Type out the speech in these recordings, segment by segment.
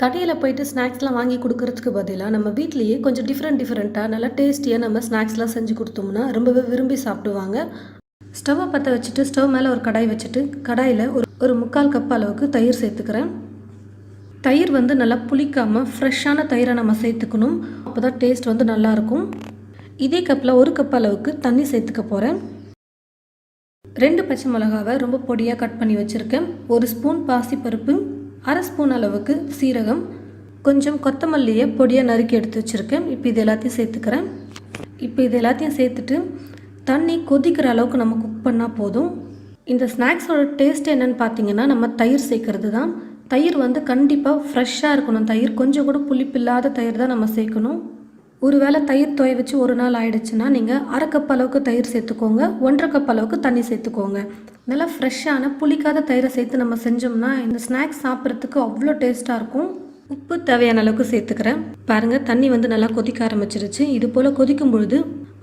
கடையில் போயிட்டு ஸ்நாக்ஸ்லாம் வாங்கி கொடுக்கறதுக்கு பதிலாக நம்ம வீட்லேயே கொஞ்சம் டிஃப்ரெண்ட்டாக நல்லா டேஸ்டியாக நம்ம ஸ்நாக்ஸ்லாம் செஞ்சு கொடுத்தோம்னா ரொம்பவே விரும்பி சாப்பிடுவாங்க. ஸ்டவ்வை பற்ற வச்சுட்டு ஸ்டவ் மேலே ஒரு கடாய் வச்சுட்டு கடாயில் ஒரு 3/4 கப் அளவுக்கு தயிர் சேர்த்துக்கிறேன். தயிர் வந்து நல்லா புளிக்காமல் ஃப்ரெஷ்ஷான தயிரை நம்ம சேர்த்துக்கணும். அப்போ தான் டேஸ்ட் வந்து நல்லாயிருக்கும். இதே கப்பில் 1 கப் அளவுக்கு தண்ணி சேர்த்துக்க போகிறேன். 2 பச்சை மிளகாவை ரொம்ப பொடியாக கட் பண்ணி வச்சுருக்கேன். 1 ஸ்பூன் பாசிப்பருப்பு, 1/2 ஸ்பூன் அளவுக்கு சீரகம், கொஞ்சம் கொத்தமல்லியை பொடியாக நறுக்கி எடுத்து வச்சுருக்கேன். இப்போ இது எல்லாத்தையும் சேர்த்துக்கிறேன். இப்போ இது எல்லாத்தையும் சேர்த்துட்டு தண்ணி கொதிக்கிற அளவுக்கு நம்ம குக் பண்ணால் போதும். இந்த ஸ்நாக்ஸோட டேஸ்ட் என்னென்னு பார்த்தீங்கன்னா நம்ம தயிர் சேர்க்கறது தான். தயிர் வந்து கண்டிப்பாக ஃப்ரெஷ்ஷாக இருக்கணும். தயிர் கொஞ்சம் கூட புளிப்பில்லாத தயிர் தான் நம்ம சேர்க்கணும். ஒரு வேளை தயிர் துவைய வச்சு ஒரு நாள் ஆயிடுச்சுன்னா நீங்கள் 1/2 கப் அளவுக்கு தயிர் சேர்த்துக்கோங்க, 1/2 கப் அளவுக்கு தண்ணி சேர்த்துக்கோங்க. நல்லா ஃப்ரெஷ்ஷான புளிக்காத தயிரை சேர்த்து நம்ம செஞ்சோம்னா இந்த ஸ்நாக்ஸ் சாப்பிட்றதுக்கு அவ்வளோ டேஸ்ட்டாக இருக்கும். உப்பு தேவையான அளவுக்கு சேர்த்துக்கிறேன். பாருங்கள், தண்ணி வந்து நல்லா கொதிக்க ஆரம்பிச்சிருச்சு. இது போல் கொதிக்கும் பொழுது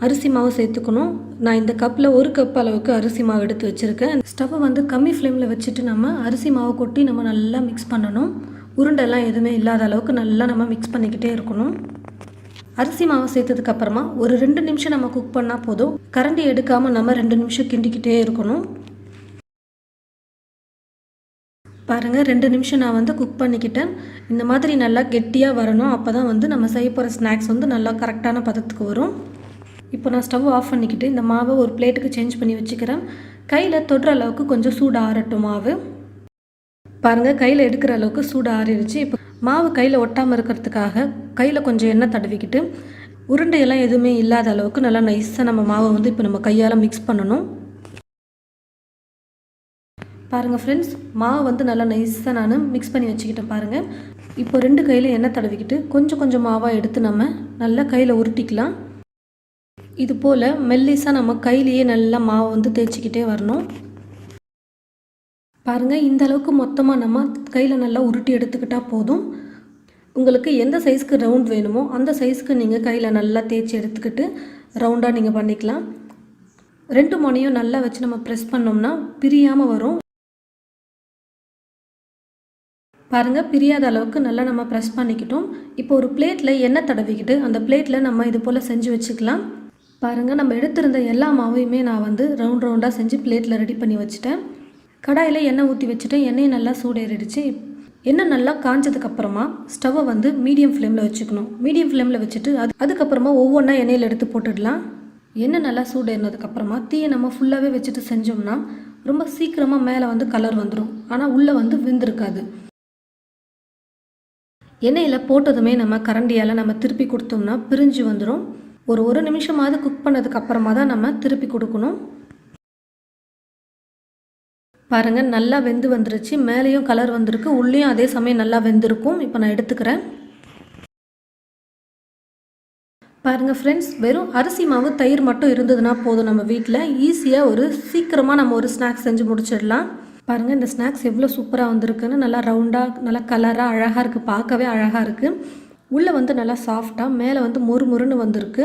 அரிசி மாவு சேர்த்துக்கணும். நான் இந்த கப்பில் 1 கப் அளவுக்கு அரிசி மாவு எடுத்து வச்சுருக்கேன். ஸ்டவ்வை வந்து கம்மி ஃப்ளேமில் வச்சுட்டு நம்ம அரிசி மாவை கொட்டி நம்ம நல்லா மிக்ஸ் பண்ணணும். உருண்டெல்லாம் எதுவுமே இல்லாத அளவுக்கு நல்லா நம்ம மிக்ஸ் பண்ணிக்கிட்டே இருக்கணும். அரிசி மாவு சேர்த்ததுக்கப்புறமா ஒரு 2 நிமிஷம் நம்ம குக் பண்ணால் போதும். கரண்டி எடுக்காமல் நம்ம 2 நிமிஷம் கிண்டிக்கிட்டே இருக்கணும். பாருங்கள், 2 நிமிஷம் நான் வந்து குக் பண்ணிக்கிட்டேன். இந்த மாதிரி நல்லா கெட்டியாக வரணும். அப்போ தான் வந்து நம்ம செய்ய போகிற ஸ்நாக்ஸ் வந்து நல்லா கரெக்டான பதத்துக்கு வரும். இப்போ நான் ஸ்டவ் ஆஃப் பண்ணிக்கிட்டு இந்த மாவை ஒரு பிளேட்டுக்கு சேஞ்ச் பண்ணி வச்சுக்கிறேன். கையில் தொடுற அளவுக்கு கொஞ்சம் சூடு ஆறட்டும் மாவு. பாருங்கள், கையில் எடுக்கிற அளவுக்கு சூடு ஆறிடுச்சு. இப்போ மாவு கையில் ஒட்டாமல் இருக்கிறதுக்காக கையில் கொஞ்சம் எண்ணெய் தடவிக்கிட்டு உருண்டையெல்லாம் எதுவுமே இல்லாத அளவுக்கு நல்லா நைஸாக நம்ம மாவை வந்து இப்போ நம்ம கையால் மிக்ஸ் பண்ணணும். பாருங்கள் ஃப்ரெண்ட்ஸ், மாவு வந்து நல்லா நைஸாக நான் மிக்ஸ் பண்ணி வச்சுக்கிட்டேன். பாருங்கள், இப்போ 2 கையில் எண்ணெய் தடவிக்கிட்டு கொஞ்சம் கொஞ்சம் மாவாக எடுத்து நம்ம நல்லா கையில் உருட்டிக்கலாம். இது போல் மெல்லிஸாக நம்ம கையிலேயே நல்லா மாவை வந்து தேய்ச்சிக்கிட்டே வரணும். பாருங்கள், இந்த அளவுக்கு மொத்தமாக நம்ம கையில் நல்லா உருட்டி எடுத்துக்கிட்டால் போதும். உங்களுக்கு எந்த சைஸ்க்கு ரவுண்ட் வேணுமோ அந்த சைஸ்க்கு நீங்கள் கையில் நல்லா தேய்ச்சி எடுத்துக்கிட்டு ரவுண்டாக நீங்கள் பண்ணிக்கலாம். 2 முனையும் நல்லா வச்சு நம்ம ப்ரெஸ் பண்ணோம்னா பிரியாமல் வரும். பாருங்கள், பிரியாத அளவுக்கு நல்லா நம்ம ப்ரெஸ் பண்ணிக்கிட்டோம். இப்போ ஒரு பிளேட்டில் எண்ணெய் தடவிக்கிட்டு அந்த பிளேட்டில் நம்ம இது போல் செஞ்சு வச்சுக்கலாம். பாருங்கள், நம்ம எடுத்திருந்த எல்லா மாவையுமே நான் வந்து ரவுண்டாக செஞ்சு பிளேட்டில் ரெடி பண்ணி வச்சுட்டேன். கடாயில் எண்ணெய் ஊற்றி வச்சுட்டேன். எண்ணெய் நல்லா சூடேறிடுச்சு. எண்ணெய் நல்லா காஞ்சதுக்கப்புறமா ஸ்டவ்வை வந்து மீடியம் ஃப்ளேமில் வச்சுக்கணும். மீடியம் ஃப்ளேமில் வச்சுட்டு அதுக்கப்புறமா ஒவ்வொன்றா எண்ணெயில் எடுத்து போட்டுடலாம். எண்ணெய் நல்லா சூடேறினதுக்கப்புறமா தீயை நம்ம ஃபுல்லாகவே வச்சுட்டு செஞ்சோம்னா ரொம்ப சீக்கிரமாக மேலே வந்து கலர் வந்துடும். ஆனால் உள்ளே வந்து வெந்திருக்காது. எண்ணெயில் போட்டதுமே நம்ம கரண்டியால் நம்ம திருப்பி கொடுத்தோம்னா பிரிஞ்சு வந்துடும். ஒரு நிமிஷமாவது குக் பண்ணதுக்கு அப்புறமா தான் நம்ம திருப்பி கொடுக்கணும். பாருங்கள், நல்லா வெந்து வந்துருச்சு. மேலேயும் கலர் வந்திருக்கு, உள்ளேயும் அதே சமயம் நல்லா வெந்திருக்கும். இப்போ நான் எடுத்துக்கிறேன். பாருங்கள் ஃப்ரெண்ட்ஸ், வெறும் அரிசி மாவு தயிர் மட்டும் இருந்ததுன்னா போதும். நம்ம வீட்டில் ஈஸியாக சீக்கிரமாக நம்ம ஒரு ஸ்நாக்ஸ் செஞ்சு முடிச்சிடலாம். பாருங்கள், இந்த ஸ்நாக்ஸ் எவ்வளோ சூப்பராக வந்திருக்குன்னு. நல்லா ரவுண்டாக நல்லா கலராக அழகாக இருக்குது. பார்க்கவே அழகாக இருக்குது. உள்ளே வந்து நல்லா சாஃப்டாக, மேலே வந்து மொறுன்னு வந்திருக்கு.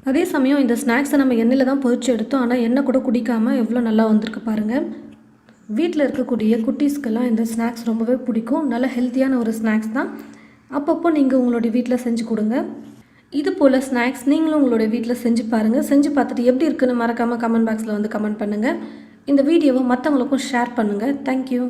அதே சமயம் இந்த ஸ்நாக்ஸை நம்ம எண்ணெயில் தான் பொரிச்சு எடுத்தோம். ஆனால் எண்ணெய் கூட குடிக்காமல் எவ்வளோ நல்லா வந்திருக்கு பாருங்கள். வீட்டில் இருக்கக்கூடிய குட்டீஸ்க்கெல்லாம் இந்த ஸ்நாக்ஸ் ரொம்பவே பிடிக்கும். நல்ல ஹெல்த்தியான ஒரு ஸ்நாக்ஸ் தான். அப்பப்போ நீங்கள் உங்களுடைய வீட்டில் செஞ்சு கொடுங்க. இது போல் ஸ்நாக்ஸ் நீங்களும் உங்களுடைய வீட்டில் செஞ்சு பாருங்கள். செஞ்சு பார்த்துட்டு எப்படி இருக்குன்னு மறக்காமல் கமெண்ட் பாக்ஸில் வந்து கமெண்ட் பண்ணுங்கள். இந்த வீடியோவை மற்றவங்களுக்கும் ஷேர் பண்ணுங்கள். தேங்க்யூ.